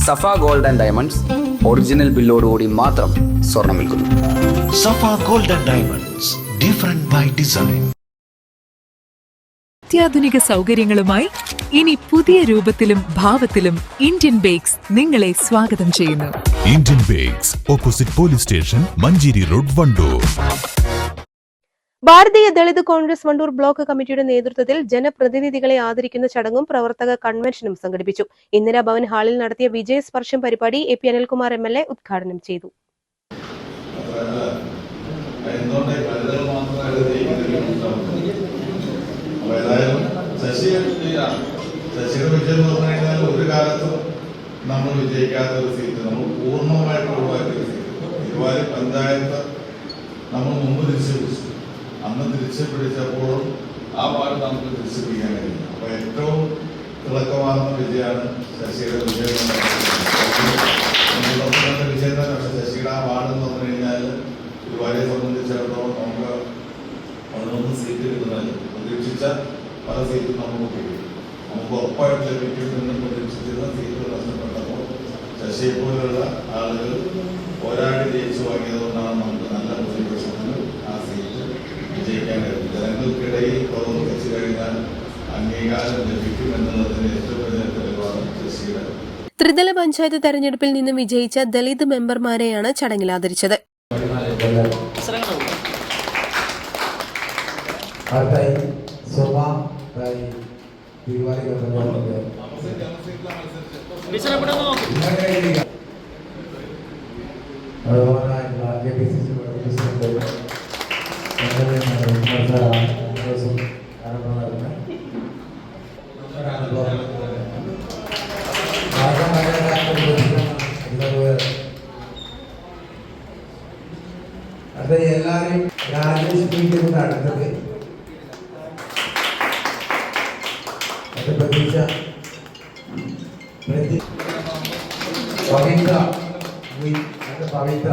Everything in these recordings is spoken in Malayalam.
Safa gold and diamonds original ബില്ലോടുകൂടി മാത്രം സ്വർണം വിൽക്കുന്നു. Safa gold and diamonds, different by design. അത്യാധുനിക സൗകര്യങ്ങളുമായി ഇനി പുതിയ രൂപത്തിലും ഭാവത്തിലും ഇന്ത്യൻ ബേക്സ് നിങ്ങളെ സ്വാഗതം ചെയ്യുന്നു. Indian bakes, opposite police station, Manjeri road, Wandoor. ഭാരതീയ ദളിത് കോൺഗ്രസ് വണ്ടൂർ ബ്ലോക്ക് കമ്മിറ്റിയുടെ നേതൃത്വത്തിൽ ജനപ്രതിനിധികളെ ആദരിക്കുന്ന ചടങ്ങും പ്രവർത്തക കൺവെൻഷനും സംഘടിപ്പിച്ചു. ഇന്ദിരാഭവൻ ഹാളിൽ നടത്തിയ വിജയസ്പർശം പരിപാടി എ പി അനിൽകുമാർ MLA ഉദ്ഘാടനം ചെയ്തു. ശശിയുടെ വിജയം എന്ന് പറഞ്ഞു കഴിഞ്ഞാൽ ഒരു കാലത്തും നമ്മൾ വിജയിക്കാത്ത ഒരു സീറ്റ്, നമ്മൾ പൂർണ്ണമായിട്ട് ഒഴിവാക്കിയ സീറ്റ്. തിരുവാലി പഞ്ചായത്ത് നമ്മൾ മുമ്പ് തിരിച്ചു പിടിച്ചു. അന്ന് തിരിച്ചു പിടിച്ചപ്പോഴും ആ വാർഡ് നമുക്ക് തിരിച്ചു പിടിക്കാൻ കഴിയും. അപ്പൊ ഏറ്റവും തിളക്കമാർന്ന വിജയമാണ് ശശിയുടെ വിജയം. വിജയം തന്നെ. പക്ഷെ ശശിയുടെ ആ വാർഡ് എന്ന് പറഞ്ഞു കഴിഞ്ഞാൽ തിരുവാലിയെ സംബന്ധിച്ചിടത്തോളം നമുക്ക് 11 സീറ്റ് കിട്ടുന്നതല്ല. പ്രതീക്ഷിച്ച പല സീറ്റും നമുക്ക് കിട്ടി. നമുക്ക് ഉറപ്പായിട്ട് ലഭിക്കുമെന്ന് പ്രതീക്ഷിച്ചിരുന്ന സീറ്റുകൾ നഷ്ടപ്പെട്ടപ്പോൾ ശശിയെ പോലുള്ള ആളുകൾ പോരാടി ജയിച്ചു വാങ്ങിയതുകൊണ്ടാണ് നമുക്ക് നല്ല ഭൂരിപക്ഷങ്ങൾ ആ സീറ്റ് വിജയിക്കാൻ കഴിയും. ജനങ്ങൾക്കിടയിൽ പ്രവർത്തിച്ചു കഴിഞ്ഞാൽ അംഗീകാരം ലഭിക്കുമെന്നുള്ളതിന് ഏറ്റവും വലിയ തെളിവാണ് ശശിയുടെ. ത്രിതല പഞ്ചായത്ത് തെരഞ്ഞെടുപ്പിൽ നിന്ന് വിജയിച്ച ദളിത് മെമ്പർമാരെയാണ് ചടങ്ങിൽ ആദരിച്ചത്. എല്ലാവരെയും രാജേഷ് അടുത്തത് പ്രതീക്ഷ പവിത്ര പവിത്ര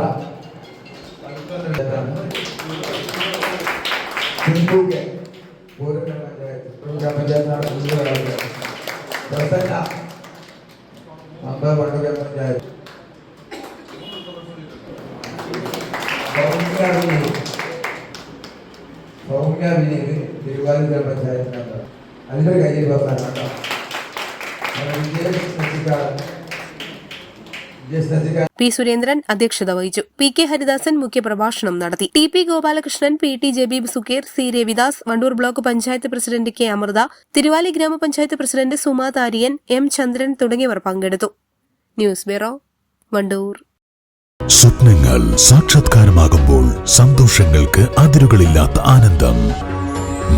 പ്രസന്ന വണ്ടൂർ പഞ്ചായത്ത് സൗമ്യ വിനീത് തിരുവാലി പഞ്ചായത്ത് മെമ്പർ. അതിന്റെ കയ്യിൽ പറഞ്ഞ പി സുരേന്ദ്രൻ അധ്യക്ഷത വഹിച്ചു. പി കെ ഹരിദാസൻ മുഖ്യപ്രഭാഷണം നടത്തി. T P Gopalakrishnan, P T Jabeeb Sukkeer, C Ravidas, Wandoor block panchayat president K Amrutha, Thiruvali ഗ്രാമപഞ്ചായത്ത് പ്രസിഡന്റ് സുമാ താരിയൻ, എം ചന്ദ്രൻ തുടങ്ങിയവർ പങ്കെടുത്തു. News bureau, Wandoor. സ്വപ്നങ്ങൾ സാക്ഷാത്കാരമാകുമ്പോൾ സന്തോഷങ്ങൾക്ക് അതിരുകളില്ലാത്ത ആനന്ദം.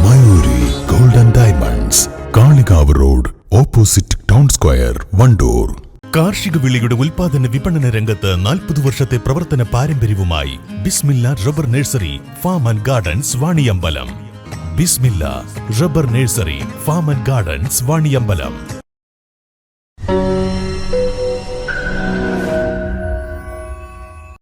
Mayuri gold and diamonds, Kalikavu road, opposite town square, Wandoor. കാർഷിക വിളയുടെ ഉൽപാദന വിപണന രംഗത്ത് 40 വർഷത്തെ പ്രവർത്തന പാരമ്പര്യവുമായി Bismillah rubber nursery, farm and gardens, Vaniyambalam. Bismillah rubber nursery, farm and gardens, Vaniyambalam.